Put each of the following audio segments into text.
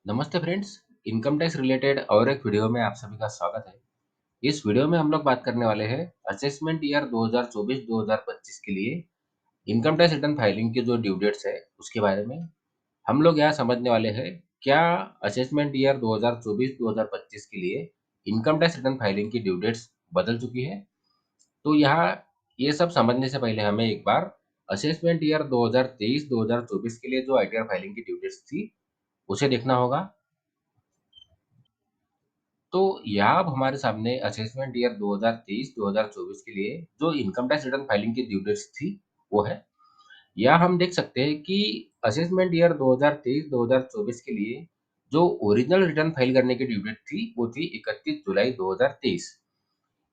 नमस्ते friends. Income tax related और एक वीडियो में आप सभी का स्वागत है। इस वीडियो में हम लोग बात करने वाले हैं असेसमेंट ईयर 2024-2025 के लिए इनकम टैक्स रिटर्न फाइलिंग की जो ड्यू डेट्स है उसके बारे में। हम लोग यहाँ समझने वाले हैं क्या असेसमेंट ईयर 2024-2025 के लिए इनकम टैक्स रिटर्न फाइलिंग की ड्यू डेट्स बदल चुकी है। तो यहाँ ये सब समझने से पहले हमें एक बार असेसमेंट ईयर 2023-2024 के लिए जो आईटीआर फाइलिंग की ड्यू डेट्स थी उसे देखना होगा। तो यहाँ अब हमारे सामने असेसमेंट ईयर 2023-2024 के लिए जो इनकम टैक्स रिटर्न फाइलिंग की ड्यू डेट्स थी वो है। यहाँ हम देख सकते हैं कि असेसमेंट ईयर 2023-2024 के लिए जो ओरिजिनल रिटर्न फाइल करने की ड्यू डेट थी वो थी 31 जुलाई 2023।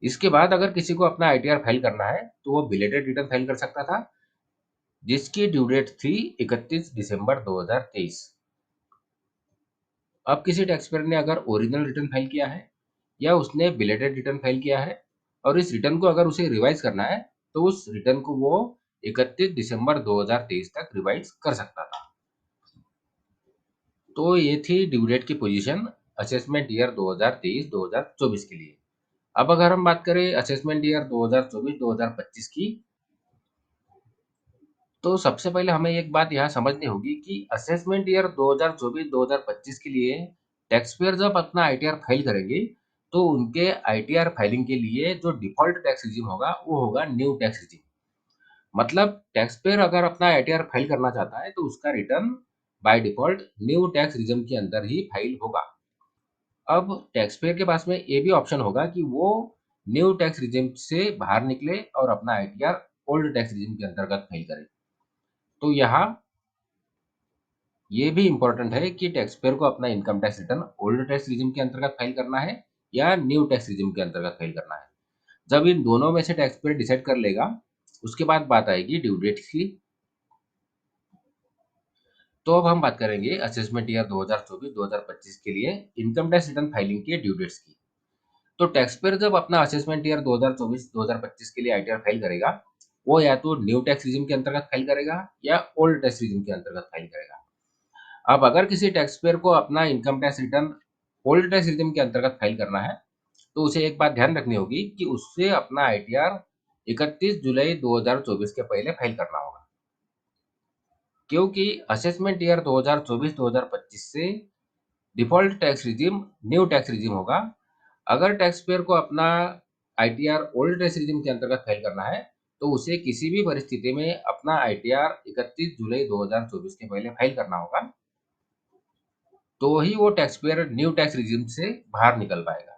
इसके बाद अगर किसी को अपना आईटीआर फाइल करना है तो वो बिलेटेड रिटर्न फाइल कर सकता था जिसकी ड्यू डेट थी 31 दिसंबर 2023। अब किसी टैक्सपेयर ने अगर ओरिजिनल रिटर्न फाइल किया है या उसने बिलेटेड रिटर्न फाइल किया है और इस रिटर्न को अगर उसे रिवाइज करना है तो उस रिटर्न को वो 31 दिसंबर 2023 तक रिवाइज कर सकता था। तो ये थी ड्यू डेट की पोजीशन असेसमेंट ईयर 2023-2024 के लिए। अब अगर हम बात करें असेसमेंट ईयर 2024-2025 की, तो सबसे पहले हमें एक बात यहाँ समझनी होगी कि असेसमेंट ईयर 2024-2025 के लिए टैक्स पेयर जब अपना आईटीआर फाइल करेंगे तो उनके आईटीआर फाइलिंग के लिए जो डिफॉल्ट टैक्स रिजीम होगा वो होगा न्यू टैक्स रिजीम। मतलब टैक्स पेयर अगर अपना आईटीआर फाइल करना चाहता है तो उसका return by default new tax regime के अंदर ही फाइल होगा। अब टैक्स पेयर के पास में ये भी ऑप्शन होगा कि वो न्यू टैक्स रिजीम से बाहर निकले और अपना आईटीआर ओल्ड टैक्स रिजीम के अंतर्गत फाइल करे। तो यहाँ ये भी इम्पोर्टेंट है कि टैक्स पेयर को अपना income tax return old tax regime के अंतर्गत फाइल करना है या न्यू टैक्स रिजिम के अंतर्गत फाइल करना है। जब इन दोनों में से टैक्स पेयर डिसाइड कर लेगा उसके बाद बात आएगी ड्यू डेट की। तो अब हम बात करेंगे असेसमेंट ईयर 2024-2025 के लिए इनकम टैक्स रिटर्न फाइलिंग के ड्यू डेट्स की। तो टैक्स पेयर जब अपना असेसमेंट ईयर 2024-2025 के लिए आईटीआर फाइल करेगा वो या तो न्यू टैक्स रिजिम के अंतर्गत फाइल करेगा या ओल्ड टैक्स रिजिम के अंतर्गत फाइल करेगा। अब अगर किसी टैक्स पेयर को अपना income tax return old tax regime के अंतर्गत फाइल करना है तो उसे एक बात ध्यान रखनी होगी कि उससे अपना आईटीआर 31 जुलाई 2024 के पहले फाइल करना होगा, क्योंकि असेसमेंट ईयर 2024-2025 से default tax regime new tax regime होगा। अगर टैक्स पेयर को अपना आईटीआर ओल्ड टैक्स रिजिम के अंतर्गत फाइल करना है तो उसे किसी भी परिस्थिति में अपना आईटीआर 31 जुलाई 2024 के पहले फाइल करना होगा, तो ही वो tax payer new tax regime से बाहर निकल पाएगा।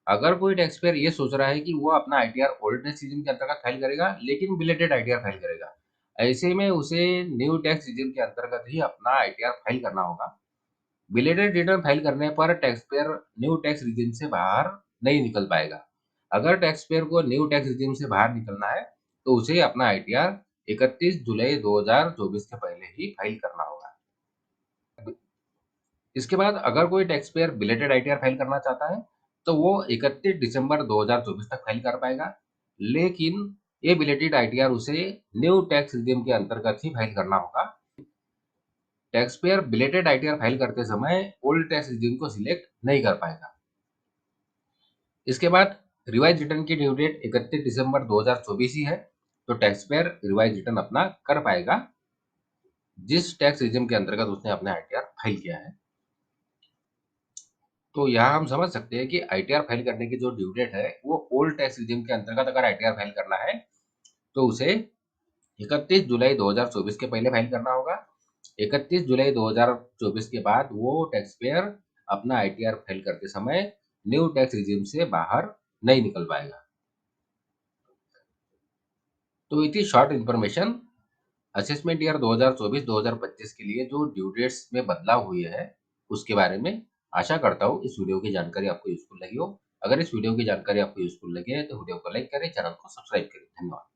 अगर कोई टैक्स पेयर ये सोच रहा है कि वो अपना आईटीआर ओल्ड टैक्स रिजिम के अंतर्गत फाइल करेगा लेकिन बिलेटेड आईटीआर फाइल करेगा, ऐसे में उसे न्यू टैक्स रिजिम के अंतर्गत ही अपना आईटीआर फाइल करना होगा। बिलेटेड रिटर्न फाइल करने पर tax payer new tax regime से बाहर नहीं निकल पाएगा। अगर टैक्स पेयर को न्यू टैक्स रिजिम से बाहर निकलना है तो उसे अपना आईटीआर 31 जुलाई 2024 के पहले ही फाइल करना होगा। इसके बाद अगर कोई tax payer belated ITR file करना चाहता है तो वो 31 दिसंबर 2024 तक फाइल कर पाएगा, लेकिन ये बिलेटेड आईटीआर उसे न्यू टैक्स रिजिम के अंतर्गत ही फाइल करना होगा। Tax payer belated ITR file करते समय ओल्ड टैक्स रिजिम को सिलेक्ट नहीं कर पाएगा। इसके बाद रिवाइज रिटर्न की ड्यू डेट 31 दिसंबर 2024 ही है, तो टैक्स पेयर रिवाइज रिटर्न अपना कर पाएगा जिस टैक्स रिजिम के अंतर्गत उसने अपना आईटीआर फाइल किया है। तो यहाँ हम समझ सकते हैं कि आईटीआर फाइल करने की जो ड्यू डेट है वो ओल्ड टैक्स रिजिम के अंतर्गत अगर आईटीआर फाइल करना है तो उसे 31 जुलाई 2024 के पहले फाइल करना होगा। 31 जुलाई 2024 के बाद वो टैक्स पेयर अपना आईटीआर फाइल करते समय न्यू टैक्स रिजिम से बाहर नहीं निकल पाएगा। तो इतनी शॉर्ट इन्फॉर्मेशन असेसमेंट ईयर 2024-2025 के लिए जो ड्यू डेट्स में बदलाव हुए हैं उसके बारे में। आशा करता हूँ इस वीडियो की जानकारी आपको यूजफुल लगी हो। अगर इस वीडियो की जानकारी आपको यूजफुल लगी है तो वीडियो को लाइक करें, चैनल को सब्सक्राइब करें। धन्यवाद।